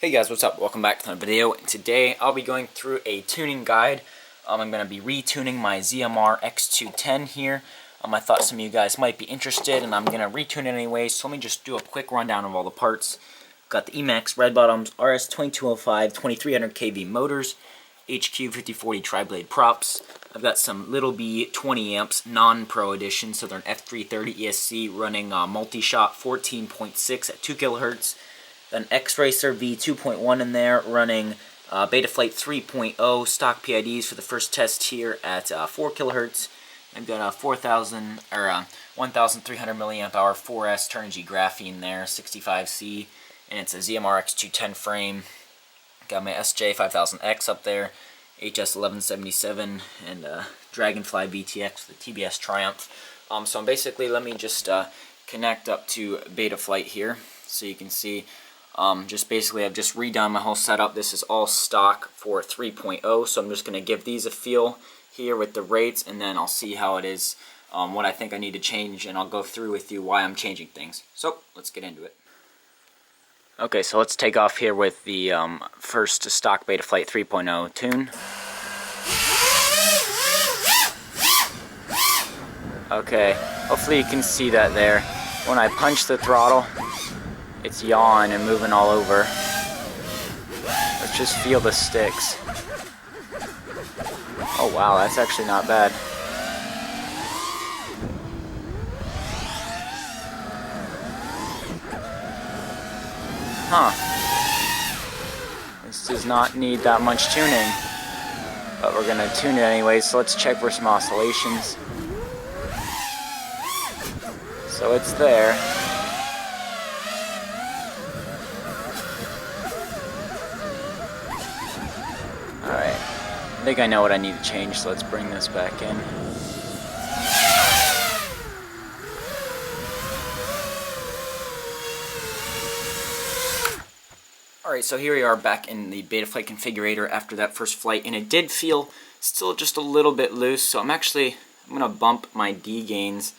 Hey guys, what's up? Welcome back to another video. Today I'll be going through a tuning guide. I'm going to be retuning my ZMR-X210 here. I thought some of you guys might be interested, and I'm going to retune it anyway, so let me just do a quick rundown of all the parts. Got the Emax red bottoms, RS2205 2300 kV motors, HQ 5040 tri-blade props. I've got some Little B 20 amps non-pro edition, so they're an F330 ESC running multi-shot 14.6 at 2 kilohertz. An X-Racer V2.1 in there running Betaflight 3.0 stock PIDs for the first test here at 4 kilohertz. I've got a 1,300 milliamp hour 4S Turnigy graphene there, 65C, and it's a ZMR-X210 frame. Got my SJ5000X up there, HS1177, and Dragonfly VTX with the TBS Triumph. So basically, let me just connect up to Betaflight here, so you can see. Just basically, I've just redone my whole setup. This is all stock for 3.0, so I'm just going to give these a feel here with the rates, and then I'll see how it is, what I think I need to change, and I'll go through with you why I'm changing things. So, let's get into it. Okay, so let's take off here with the first stock Betaflight 3.0 tune. Okay, hopefully you can see that there. When I punch the throttle, it's yawing and moving all over. Let's just feel the sticks. Oh wow, that's actually not bad. Huh. This does not need that much tuning, but we're gonna tune it anyway, so let's check for some oscillations. So it's there. Alright, I think I know what I need to change, so let's bring this back in. Alright, so here we are back in the Betaflight configurator after that first flight, and it did feel still just a little bit loose, so I'm going to bump my D gains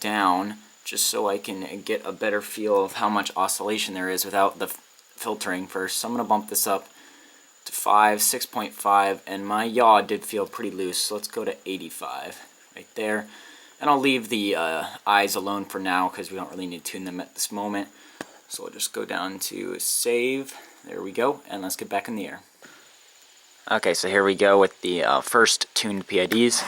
down just so I can get a better feel of how much oscillation there is without the filtering first. So I'm going to bump this up to 6.5, and my yaw did feel pretty loose, so let's go to 85 right there, and I'll leave the eyes alone for now because we don't really need to tune them at this moment. So I'll just go down to save, there we go, and let's get back in the air. Okay, so here we go with the first tuned PIDs.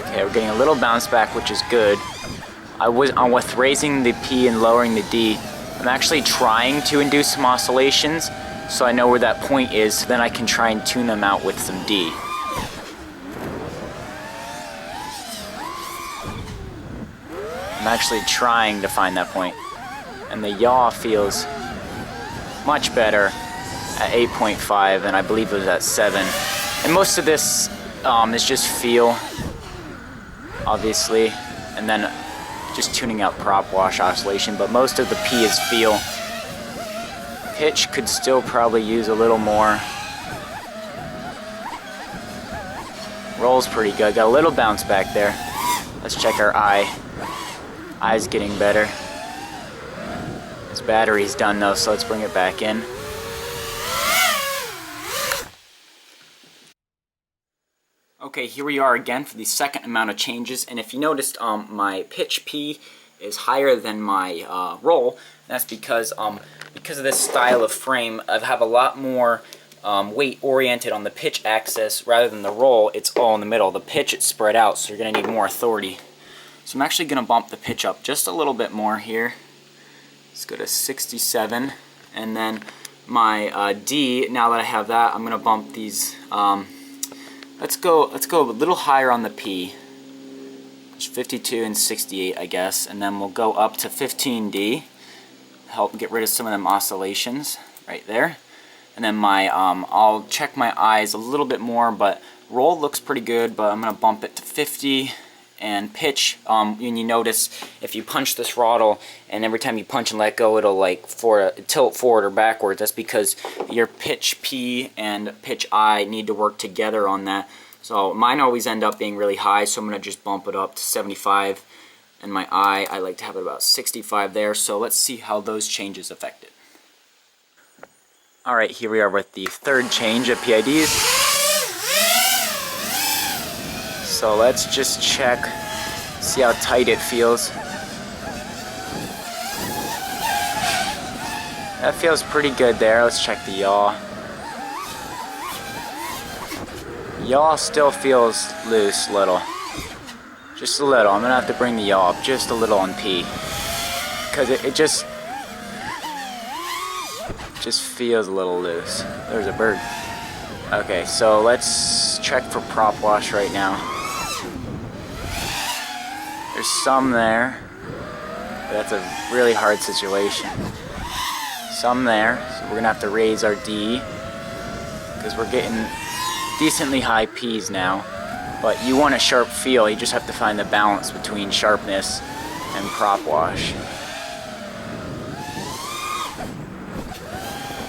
Okay, we're getting a little bounce back, which is good. With raising the P and lowering the D, I'm actually trying to induce some oscillations, so I know where that point is, so then I can try and tune them out with some D. I'm actually trying to find that point, and the yaw feels much better at 8.5, and I believe it was at 7. And most of this is just feel, obviously, and then just tuning out propwash oscillation, but most of the P is feel. Pitch could still probably use a little more. Roll's pretty good, got a little bounce back there. Let's check our eye. Eye's getting better. This battery's done though, so let's bring it back in. Okay, here we are again for the second amount of changes, and if you noticed, my pitch P is higher than my roll. That's because of this style of frame. I have a lot more weight oriented on the pitch axis rather than the roll. It's all in the middle. The pitch, it's spread out, so you're going to need more authority. So I'm actually going to bump the pitch up just a little bit more here. Let's go to 67, and then my D, now that I have that, I'm going to bump these. Let's go a little higher on the P. There's 52 and 68, I guess, and then we'll go up to 15D. Help get rid of some of them oscillations right there. And then my I'll check my eyes a little bit more, but roll looks pretty good, but I'm gonna bump it to 50. And pitch, when you notice, if you punch the throttle and every time you punch and let go, it'll like tilt forward or backwards. That's because your pitch P and pitch I need to work together on that. So mine always end up being really high, so I'm going to just bump it up to 75. and my I like to have it about 65 there. So let's see how those changes affect it. Alright, here we are with the third change of PIDs. So let's just check, see how tight it feels. That feels pretty good there. Let's check the yaw. Yaw still feels loose, little. Just a little. I'm gonna have to bring the yaw up just a little on P, because it just feels a little loose. There's a bird. Okay, so let's check for prop wash right now. There's some there, but that's a really hard situation. Some there, so we're gonna have to raise our D, because we're getting decently high P's now. But you want a sharp feel, you just have to find the balance between sharpness and prop wash.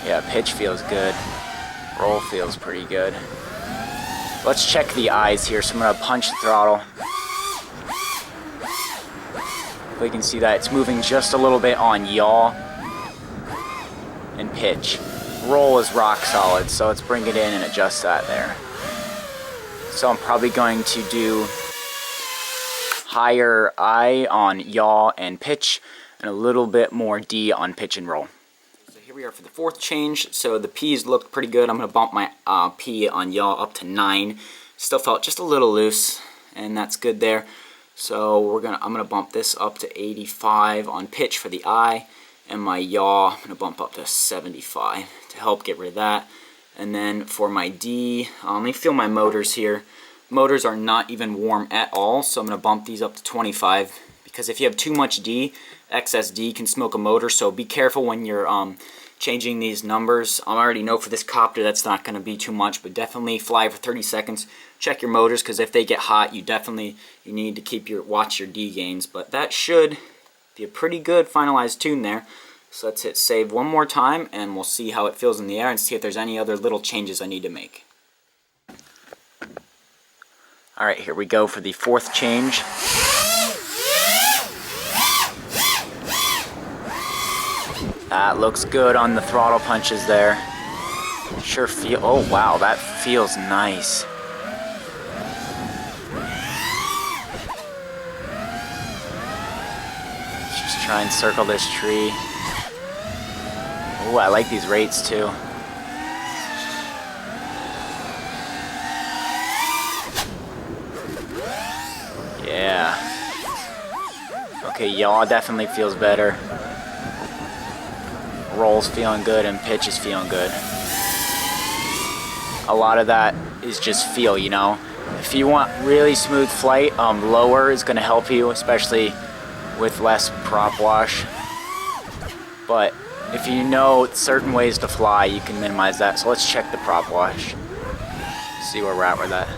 Yeah, pitch feels good. Roll feels pretty good. Let's check the eyes here, so I'm gonna punch the throttle. If we can see that it's moving just a little bit on yaw and pitch. Roll is rock solid, so let's bring it in and adjust that there. So I'm probably going to do higher I on yaw and pitch, and a little bit more D on pitch and roll. So here we are for the fourth change. So the P's look pretty good. I'm going to bump my P on yaw up to 9. Still felt just a little loose, and that's good there. So I'm gonna bump this up to 85 on pitch for the I, and my yaw I'm gonna bump up to 75 to help get rid of that. And then for my D, let me feel my motors here. Motors are not even warm at all, so I'm gonna bump these up to 25, because if you have too much D, excess D can smoke a motor. So be careful when you're changing these numbers. I already know for this copter that's not gonna be too much, but definitely fly for 30 seconds. Check your motors, because if they get hot, you need to watch your D gains. But that should be a pretty good finalized tune there. So let's hit save one more time, and we'll see how it feels in the air and see if there's any other little changes I need to make. Alright, here we go for the fourth change. That looks good on the throttle punches there. Sure feel, oh wow, that feels nice. Let's just try and circle this tree. Oh, I like these rates too. Yeah. Okay, yaw definitely feels better. Roll's feeling good and pitch is feeling good. A lot of that is just feel, you know. If you want really smooth flight, lower is going to help you, especially with less prop wash. But if you know certain ways to fly, you can minimize that. So let's check the prop wash. See where we're at with that.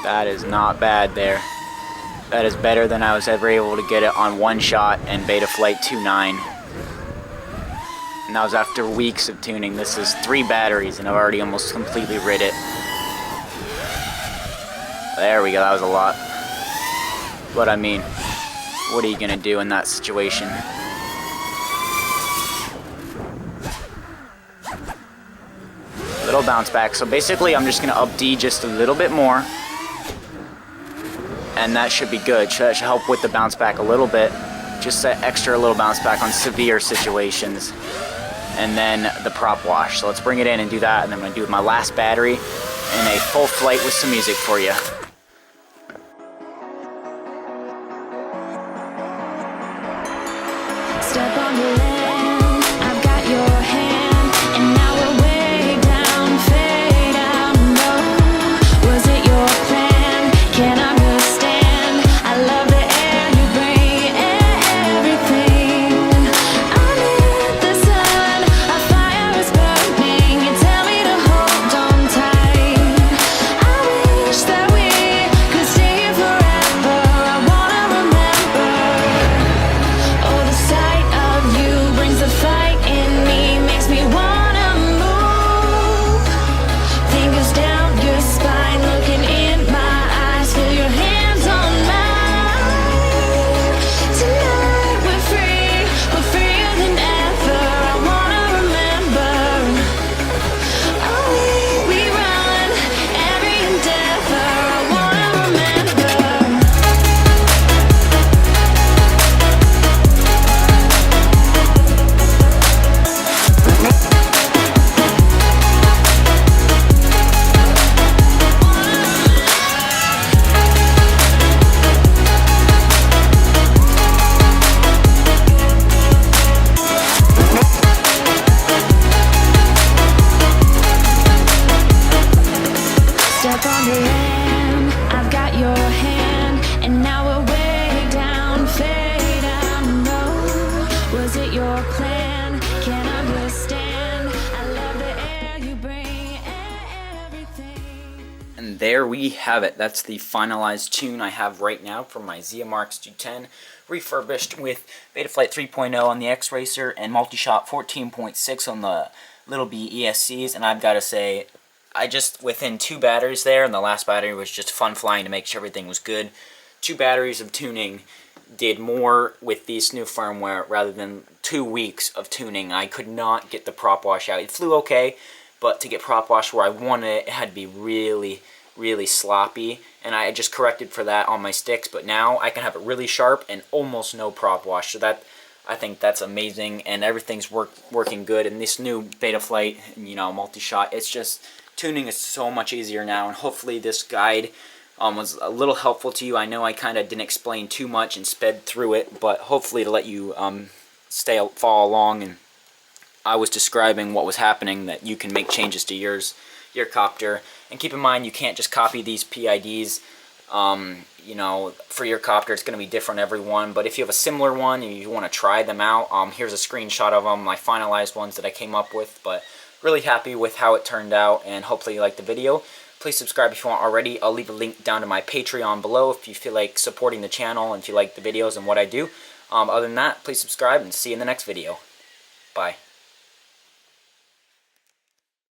That is not bad there. That is better than I was ever able to get it on one shot and Beta Flight 2.9. And that was after weeks of tuning. This is 3 batteries and I've already almost completely rid it. There we go, that was a lot. But I mean, what are you gonna do in that situation? Little bounce back. So basically I'm just gonna up D just a little bit more. And that should be good. That should help with the bounce back a little bit. Just that extra little bounce back on severe situations. And then the prop wash. So let's bring it in and do that. And then I'm going to do my last battery and a full flight with some music for you. Step on the land, I've got your hand, and now we're way down, fade out low. Was it your plan? Can't understand. I love the air you bring, everything. Under the sun, a fire is burning. You tell me to hold on tight. I wish that we And there we have it. That's the finalized tune I have right now for my ZMR-X210, refurbished with Betaflight 3.0 on the X-Racer and Multi-Shot 14.6 on the Little B ESCs. And I've got to say, I just, within 2 batteries there, and the last battery was just fun flying to make sure everything was good. 2 batteries of tuning did more with this new firmware rather than 2 weeks of tuning. I could not get the prop wash out. It flew okay, but to get prop wash where I wanted it, it had to be really, really sloppy, and I just corrected for that on my sticks. But now I can have it really sharp and almost no prop wash, so that, I think that's amazing, and everything's working good. And this new Betaflight, you know, multi-shot, it's just, tuning is so much easier now, and hopefully this guide was a little helpful to you. I know I kind of didn't explain too much and sped through it, but hopefully to let you follow along, and I was describing what was happening, that you can make changes to your copter. And keep in mind, you can't just copy these PIDs. You know, for your copter, it's going to be different every one. But if you have a similar one and you want to try them out, here's a screenshot of them, my finalized ones that I came up with. But really happy with how it turned out, and hopefully you liked the video. Please subscribe if you want already. I'll leave a link down to my Patreon below if you feel like supporting the channel and if you like the videos and what I do. Other than that, please subscribe and see you in the next video. Bye.